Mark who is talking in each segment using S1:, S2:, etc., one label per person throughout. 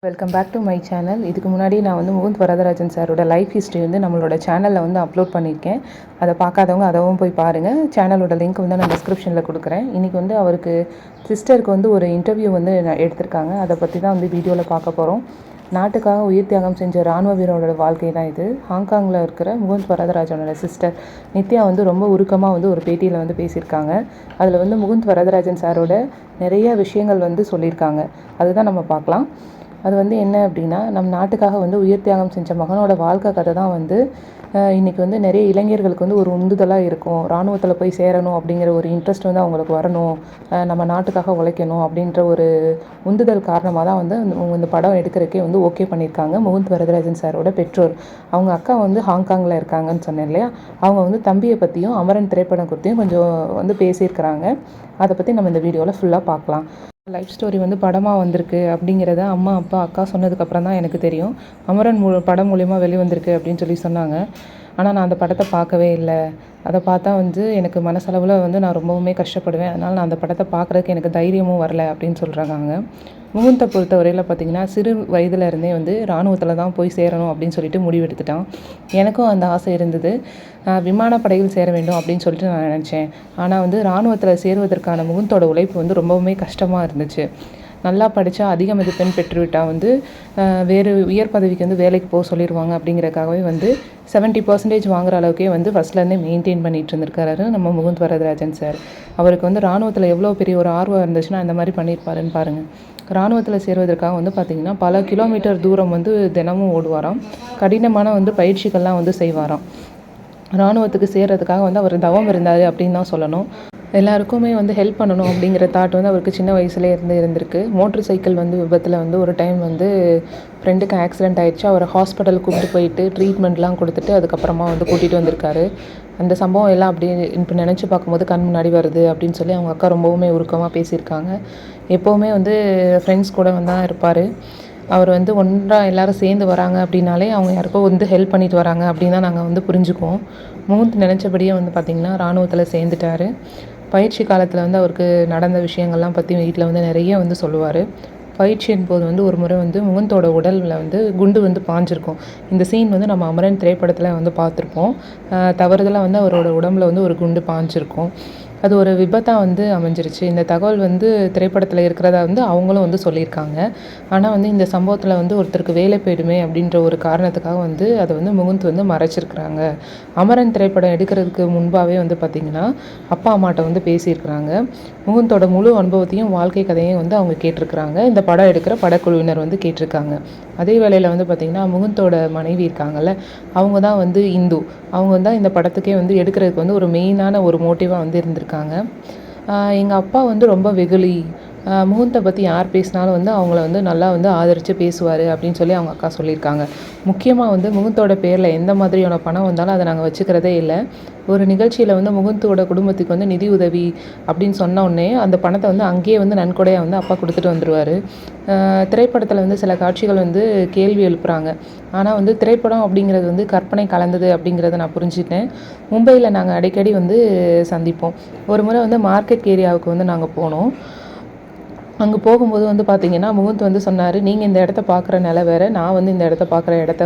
S1: Welcome back to my channel. இதுக்கு முன்னாடி நான் வந்து முகுந்த் வரதராஜன் சாரோட லைஃப் ஹிஸ்ட்ரி வந்து நம்மளோட சேனலில் வந்து அப்லோட் பண்ணியிருக்கேன். அதை பார்க்காதவங்க அதவும் போய் பாருங்கள். சேனலோட லிங்க் வந்து நான் டிஸ்கிரிப்ஷனில் கொடுக்குறேன். இன்றைக்கி வந்து அவருக்கு சிஸ்டருக்கு வந்து ஒரு இன்டர்வியூ வந்து எடுத்திருக்காங்க. அதை பற்றி தான் வந்து வீடியோவில் பார்க்க போகிறோம். நாட்டுக்காக உயிர் தியாகம் செஞ்ச இராணுவ வீரரோட வாழ்க்கை தான் இது. ஹாங்காங்கில் இருக்கிற முகுந்த் வரதராஜனோட சிஸ்டர் நித்யா வந்து ரொம்ப உருக்கமாக வந்து ஒரு பேட்டியில் வந்து பேசியிருக்காங்க. அதில் வந்து முகுந்த் வரதராஜன் சாரோட நிறைய விஷயங்கள் வந்து சொல்லியிருக்காங்க. அதுதான் நம்ம பார்க்கலாம். அது வந்து என்ன அப்படின்னா, நம் நாட்டுக்காக வந்து உயிர் தியாகம் செஞ்ச மகனோட வாழ்க்கை கதை தான் வந்து இன்றைக்கி வந்து நிறைய இளைஞர்களுக்கு வந்து ஒரு உந்துதலாக இருக்கும். இராணுவத்தில் போய் சேரணும் அப்படிங்கிற ஒரு இன்ட்ரெஸ்ட் வந்து அவங்களுக்கு வரணும், நம்ம நாட்டுக்காக உழைக்கணும் அப்படின்ற ஒரு உந்துதல் காரணமாக தான் வந்து இந்த படம் எடுக்கிறதுக்கே வந்து ஓகே பண்ணியிருக்காங்க முகுந்த் வரதராஜன் சாரோட பெற்றோர். அவங்க அக்கா வந்து ஹாங்காங்கில் இருக்காங்கன்னு சொன்னேன் இல்லையா, அவங்க வந்து தம்பியை பற்றியும் அமரன் திரைப்படம் குறித்தையும் கொஞ்சம் வந்து பேசியிருக்கிறாங்க. அதை பற்றி நம்ம இந்த வீடியோவில் ஃபுல்லாக பார்க்கலாம். லைஃப் ஸ்டோரி வந்து படமாக வந்திருக்கு அப்படிங்கிறத அம்மா அப்பா அக்கா சொன்னதுக்கப்புறம் தான் எனக்கு தெரியும். அமரன் படம் மூலிமா வெளிவந்திருக்கு அப்படின்னு சொல்லி சொன்னாங்க. ஆனால் நான் அந்த படத்தை பார்க்கவே இல்லை. அதை பார்த்தா வந்து எனக்கு மனசளவில் வந்து நான் ரொம்பவுமே கஷ்டப்படுவேன். அதனால் நான் அந்த படத்தை பார்க்குறதுக்கு எனக்கு தைரியமும் வரல அப்படின்னு சொல்கிறாங்க. முகுந்தை பொறுத்த வரையில் பார்த்திங்கன்னா, சிறு வயதில் இருந்தே வந்து இராணுவத்தில் தான் போய் சேரணும் அப்படின்னு சொல்லிட்டு முடிவெடுத்துட்டான். எனக்கும் அந்த ஆசை இருந்தது. விமானப்படையில் சேர வேண்டும் அப்படின்னு சொல்லிட்டு நான் நினச்சேன். ஆனால் வந்து இராணுவத்தில் சேருவதற்கான முகுந்தோட உழைப்பு வந்து ரொம்பவுமே கஷ்டமாக இருந்துச்சு. நல்லா படித்தா அதிக மதிப்பெண் பெற்றுவிட்டால் வந்து வேறு உயர் பதவிக்கு வந்து வேலைக்கு போக சொல்லிடுவாங்க அப்படிங்கிறதுக்காகவே வந்து 70% வாங்குற அளவுக்கே வந்து ஃபஸ்ட்லேருந்தே மெயின்டைன் பண்ணிகிட்டு இருந்திருக்காரு நம்ம முகுந்த் வரதராஜன் சார். அவருக்கு வந்து இராணுவத்தில் எவ்வளோ பெரிய ஒரு ஆர்வம் இருந்துச்சுன்னா இந்த மாதிரி பண்ணியிருப்பாருன்னு பாருங்கள். இராணுவத்தில் சேருவதற்காக வந்து பார்த்திங்கன்னா பல கிலோமீட்டர் தூரம் வந்து தினமும் ஓடுவாராம். கடினமான வந்து பயிற்சிகள்லாம் வந்து செய்வாராம். இராணுவத்துக்கு சேர்கிறதுக்காக வந்து அவர் தவம் இருந்தார் அப்படின்னு தான் சொல்லணும். எல்லாருக்குமே வந்து ஹெல்ப் பண்ணணும் அப்படிங்கிற தாட் வந்து அவருக்கு சின்ன வயசுலேயே இருந்திருக்கு. மோட்டர் சைக்கிள் வந்து விபத்தில் வந்து ஒரு டைம் வந்து ஃப்ரெண்டுக்கு ஆக்சிடெண்ட் ஆகிடுச்சு. அவரை ஹாஸ்பிட்டலுக்கு கூப்பிட்டு போயிட்டு ட்ரீட்மெண்ட்லாம் கொடுத்துட்டு அதுக்கப்புறமா வந்து கூட்டிகிட்டு வந்திருக்காரு. அந்த சம்பவம் எல்லாம் அப்படியே இப்போ நினச்சி பார்க்கும்போது கண் முன்னாடி வருது அப்படின்னு சொல்லி அவங்க அக்கா ரொம்பவுமே உருக்கமாக பேசியிருக்காங்க. எப்போவுமே வந்து ஃப்ரெண்ட்ஸ் கூட வந்து தான் இருப்பார். அவர் வந்து ஒன்றாக எல்லோரும் சேர்ந்து வராங்க அப்படின்னாலே அவங்க யாருக்கோ வந்து ஹெல்ப் பண்ணிட்டு வராங்க அப்படின்னு தான் நாங்கள் வந்து புரிஞ்சுக்குவோம். முகுந்த் நினச்சபடியே வந்து பார்த்திங்கன்னா இராணுவத்தில் சேர்ந்துட்டார். பயிற்சி காலத்தில் வந்து அவருக்கு நடந்த விஷயங்கள்லாம் பற்றி வீட்டில் வந்து நிறைய வந்து சொல்லுவார். பயிற்சியின் போது வந்து ஒரு முறை வந்து முகுந்தோட உடலில் வந்து குண்டு வந்து பாஞ்சிருக்கும். இந்த சீன் வந்து நம்ம அமரன் திரைப்படத்தில் வந்து பார்த்துருப்போம். தவறுதலாக வந்து அவரோட உடம்புல வந்து ஒரு குண்டு பாஞ்சிருக்கும். அது ஒரு விபத்தாக வந்து அமைஞ்சிருச்சு. இந்த தகவல் வந்து திரைப்படத்தில் இருக்கிறதா வந்து அவங்களும் வந்து சொல்லியிருக்காங்க. ஆனால் வந்து இந்த சம்பவத்தில் வந்து ஒருத்தருக்கு வேலை போயிடுமே அப்படின்ற ஒரு காரணத்துக்காக வந்து அதை வந்து முகுந்த் வந்து மறைச்சிருக்கிறாங்க. அமரன் திரைப்படம் எடுக்கிறதுக்கு முன்பாகவே வந்து பார்த்திங்கன்னா அப்பா அம்மாட்ட வந்து பேசியிருக்கிறாங்க. முகுந்தோட முழு அனுபவத்தையும் வாழ்க்கை கதையும் வந்து அவங்க கேட்டிருக்கிறாங்க. இந்த படம் எடுக்கிற படக்குழுவினர் வந்து கேட்டிருக்காங்க. அதே வேளையில் வந்து பார்த்திங்கன்னா முகுந்தோட மனைவி இருக்காங்கல்ல, அவங்க தான் வந்து இந்து. அவங்க தான் இந்த படத்துக்கே வந்து எடுக்கிறதுக்கு வந்து ஒரு மெயினான ஒரு மோட்டிவாக வந்து இருந்திருக்காங்க. எங்கள் அப்பா வந்து ரொம்ப வெகுளி, முகுந்தை பற்றி யார் பேசினாலும் வந்து அவங்கள வந்து நல்லா வந்து ஆதரித்து பேசுவார் அப்படின்னு சொல்லி அவங்க அக்கா சொல்லியிருக்காங்க. முக்கியமாக வந்து முகுந்தோட பேரில் எந்த மாதிரியான பணம் வந்தாலும் அதை நாங்கள் வச்சுக்கிறதே இல்லை. ஒரு நிகழ்ச்சியில் வந்து முகுந்தோட குடும்பத்துக்கு வந்து நிதி உதவி அப்படின்னு சொன்ன உடனே அந்த பணத்தை வந்து அங்கேயே வந்து நன்கொடையாக வந்து அப்பா கொடுத்துட்டு வந்துடுவார். திரைப்படத்தில் வந்து சில காட்சிகள் வந்து கேள்வி எழுப்புகிறாங்க. ஆனால் வந்து திரைப்படம் அப்படிங்கிறது வந்து கற்பனை கலந்தது அப்படிங்கிறத நான் புரிஞ்சுட்டேன். மும்பையில் நாங்கள் அடிக்கடி வந்து சந்திப்போம். ஒரு முறை வந்து மார்க்கெட் ஏரியாவுக்கு வந்து நாங்கள் போனோம். அங்கே போகும்போது வந்து பார்த்திங்கன்னா முகுந்த் வந்து சொன்னார், நீங்கள் இந்த இடத்த பார்க்குற நிலை வேறு, நான் வந்து இந்த இடத்த பார்க்குற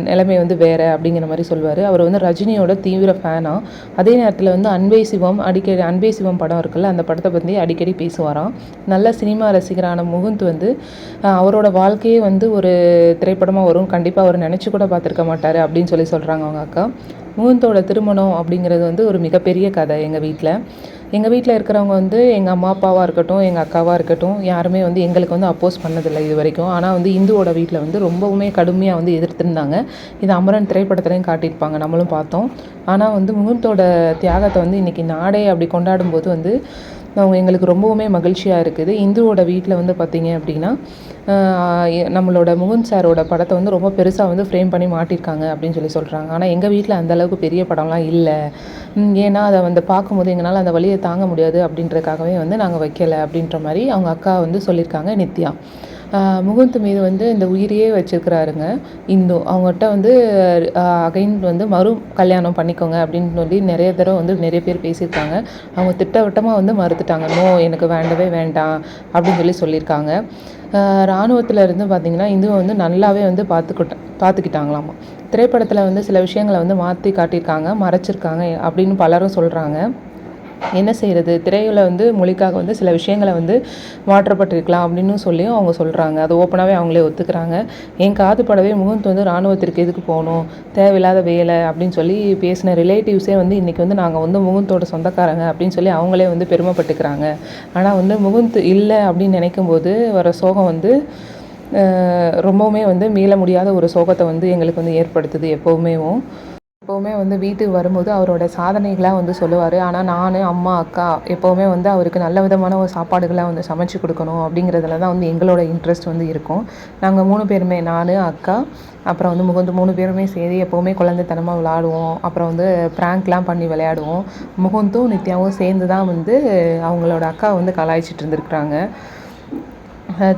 S1: நிலைமை வந்து வேறு அப்படிங்கிற மாதிரி சொல்லுவார். அவர் வந்து ரஜினியோட தீவிர ஃபேனாக. அதே நேரத்தில் வந்து அன்பே சிவம் படம் இருக்குல்ல, அந்த படத்தை பற்றி அடிக்கடி பேசுவாராம். நல்ல சினிமா ரசிகரான முகுந்த் வந்து அவரோட வாழ்க்கையே வந்து ஒரு திரைப்படமாக வரும், கண்டிப்பாக அவர் நினச்சி கூட பார்த்துருக்க மாட்டார் அப்படின்னு சொல்கிறாங்க அவங்க அக்கா. முகுந்தோட திருமணம் அப்படிங்கிறது வந்து ஒரு மிகப்பெரிய கதை. எங்கள் வீட்டில் இருக்கிறவங்க வந்து எங்கள் அம்மா அப்பாவாக இருக்கட்டும், எங்கள் அக்காவாக இருக்கட்டும், யாருமே வந்து எங்களுக்கு வந்து அப்போஸ் பண்ணதில்லை இது வரைக்கும். ஆனால் வந்து இந்துவோட வீட்டில் வந்து ரொம்பவுமே கடுமையாக வந்து எதிர்த்திருந்தாங்க. இது அமரன் திரைப்படத்துலையும் காட்டியிருப்பாங்க, நம்மளும் பார்த்தோம். ஆனால் வந்து முகுந்தோட தியாகத்தை வந்து இன்றைக்கி நாடே அப்படி கொண்டாடும்போது வந்து எங்களுக்கு ரொம்பவுமே மகிழ்ச்சியாக இருக்குது. இந்துவோட வீட்டில் வந்து பார்த்திங்க அப்படின்னா நம்மளோட முகுந்த் சாரோட படத்தை வந்து ரொம்ப பெருசாக வந்து ஃப்ரேம் பண்ணி மாட்டியிருக்காங்க அப்படின்னு சொல்கிறாங்க. ஆனால் எங்கள் வீட்டில் அந்தளவுக்கு பெரிய படம்லாம் இல்லை. ஏன்னா அதை வந்து பார்க்கும்போது எங்களால் அந்த வலியை தாங்க முடியாது அப்படின்றதுக்காகவே வந்து நாங்கள் வைக்கலை அப்படின்ற மாதிரி அவங்க அக்கா வந்து சொல்லியிருக்காங்க நித்யா. முகுந்த் மீது வந்து இந்த உயிரையே வச்சிருக்கிறாருங்க இந்து. அவங்ககிட்ட வந்து அகைன் வந்து மறு கல்யாணம் பண்ணிக்கோங்க அப்படின்னு சொல்லி நிறைய தடவை வந்து நிறைய பேர் பேசியிருக்காங்க. அவங்க திட்டவட்டமாக வந்து மறுத்துட்டாங்க. நோ, எனக்கு வேண்டவே வேண்டாம் அப்படின்னு சொல்லி சொல்லியிருக்காங்க. இராணுவத்தில் இருந்து பார்த்திங்கன்னா இந்துவை வந்து நல்லாவே வந்து பார்த்துக்கிட்டாங்களாமா. திரைப்படத்தில் வந்து சில விஷயங்களை வந்து மாற்றி காட்டியிருக்காங்க, மறைச்சிருக்காங்க அப்படின்னு பலரும் சொல்கிறாங்க. என்ன செய்கிறது, திரையில் வந்து மொழிக்காக வந்து சில விஷயங்களை வந்து மாற்றப்பட்டிருக்கலாம் அப்படின்னு சொல்லியும் அவங்க சொல்கிறாங்க. அது ஓப்பனாகவே அவங்களே ஒத்துக்கிறாங்க. என் காது படவே முகுந்த் வந்து இராணுவத்திற்கு எதுக்கு போகணும், தேவையில்லாத வேலை அப்படின்னு சொல்லி பேசின ரிலேட்டிவ்ஸே வந்து இன்றைக்கி வந்து நாங்கள் வந்து முகுந்தோட சொந்தக்காரங்க அப்படின்னு சொல்லி அவங்களே வந்து பெருமைப்பட்டுக்கிறாங்க. ஆனால் வந்து முகுந்த் இல்லை அப்படின்னு நினைக்கும் போது வர சோகம் வந்து ரொம்பவுமே வந்து மீள முடியாத ஒரு சோகத்தை வந்து எங்களுக்கு வந்து ஏற்படுத்துது. எப்போவுமே வந்து வீட்டுக்கு வரும்போது அவரோட சாதனைகளாக வந்து சொல்லுவார். ஆனால் நான், அம்மா, அக்கா எப்போவுமே வந்து அவருக்கு நல்ல விதமான ஒரு சாப்பாடுகளாக வந்து சமைச்சு கொடுக்கணும் அப்படிங்கிறதுல தான் வந்து எங்களோட இன்ட்ரெஸ்ட் வந்து இருக்கும். நாங்கள் 3 பேருமே, நான், அக்கா, அப்புறம் வந்து முகுந்த் 3 பேருமே சரி எப்போவுமே குழந்தைத்தனமாக விளாடுவோம். அப்புறம் வந்து ப்ராங்க்லாம் பண்ணி விளையாடுவோம். முகுந்தும் நித்யாவும் சேர்ந்து தான் வந்து அவங்களோட அக்கா வந்து கலாய்ச்சிட்டு இருந்திருக்கிறாங்க.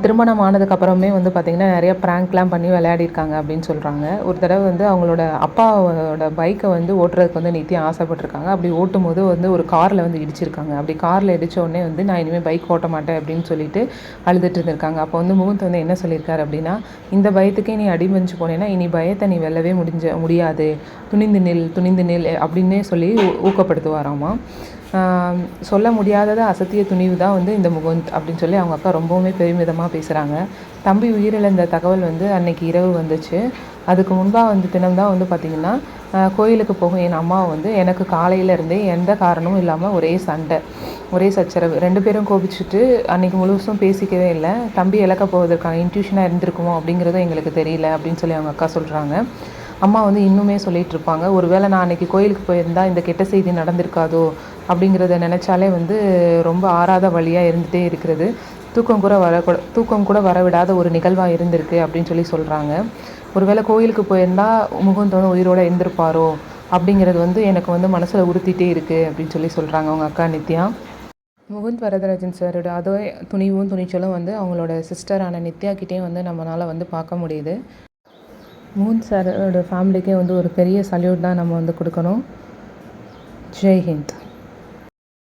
S1: திருமணம் ஆனதுக்கப்புறமே வந்து பார்த்திங்கன்னா நிறைய ப்ராங்க்லாம் பண்ணி விளையாடிருக்காங்க அப்படின்னு சொல்கிறாங்க. ஒரு தடவை வந்து அவங்களோட அப்பாவோட பைக்கை வந்து ஓட்டுறதுக்கு வந்து நித்யா ஆசைப்பட்டிருக்காங்க. அப்படி ஓட்டும் போது வந்து ஒரு காரில் வந்து இடிச்சிருக்காங்க. அப்படி காரில் இடித்த உடனே வந்து நான் இனிமேல் பைக் ஓட்ட மாட்டேன் அப்படின்னு சொல்லிட்டு அழுதுட்டு இருந்திருக்காங்க. அப்போ வந்து முகுந்த் வந்து என்ன சொல்லியிருக்காரு அப்படின்னா, இந்த பயத்துக்கே நீ அடிமஞ்சு போனேன்னா இனி பயத்தை நீ வெல்லவே முடியாது, துணிந்து நில் அப்படின்னே சொல்லி ஊக்கப்படுத்துவாராமா. சொல்ல முடியாததை அசத்திய துணிவு தான் வந்து இந்த முகுந்த் அப்படின்னு சொல்லி அவங்க அக்கா ரொம்பவுமே பெருமிதமாக பேசுகிறாங்க. தம்பி உயிரிழந்த தகவல் வந்து அன்னைக்கு இரவு வந்துச்சு. அதுக்கு முன்பாக வந்து தினம்தான் வந்து பார்த்திங்கன்னா கோயிலுக்கு போகும் என் அம்மா வந்து எனக்கு காலையிலேருந்தே எந்த காரணமும் இல்லாமல் ஒரே சச்சரவு. 2 பேரும் கோபிச்சுட்டு அன்றைக்கி முழுசும் பேசிக்கவே இல்லை. தம்பி இழக்க போவதற்கான இன்ட்யூஷனாக இருந்திருக்குமோ அப்படிங்கிறதும் எங்களுக்கு தெரியல அப்படின்னு சொல்லி அவங்க அக்கா சொல்கிறாங்க. அம்மா வந்து இன்னுமே சொல்லிகிட்டு இருப்பாங்க, ஒருவேளை நான் அன்றைக்கி கோயிலுக்கு போயிருந்தால் இந்த கெட்ட செய்தி நடந்திருக்காதோ அப்படிங்கிறத நினச்சாலே வந்து ரொம்ப ஆறாத வழியாக இருந்துகிட்டே இருக்கிறது. தூக்கம் கூட வரவிடாத ஒரு நிகழ்வாக இருந்திருக்கு அப்படின்னு சொல்லி சொல்கிறாங்க. ஒருவேளை கோயிலுக்கு போயிருந்தால் முகுந்த் வந்து உயிரோடு இருந்திருப்பாரோ அப்படிங்கிறது வந்து எனக்கு வந்து மனசில் உறுத்திட்டே இருக்குது அப்படின்னு சொல்லி சொல்கிறாங்க அவங்க அக்கா நித்யா. முகுந்த் வரதராஜன் சாரோட அதே துணிவும் துணிச்சலும் வந்து அவங்களோட சிஸ்டரான நித்யாக்கிட்டேயும் வந்து நம்மளால் வந்து பார்க்க முடியுது. முகுந்த் சாரோட ஃபேமிலிக்கே வந்து ஒரு பெரிய சல்யூட் தான் நம்ம வந்து கொடுக்கணும். ஜெய் ஹிந்த்.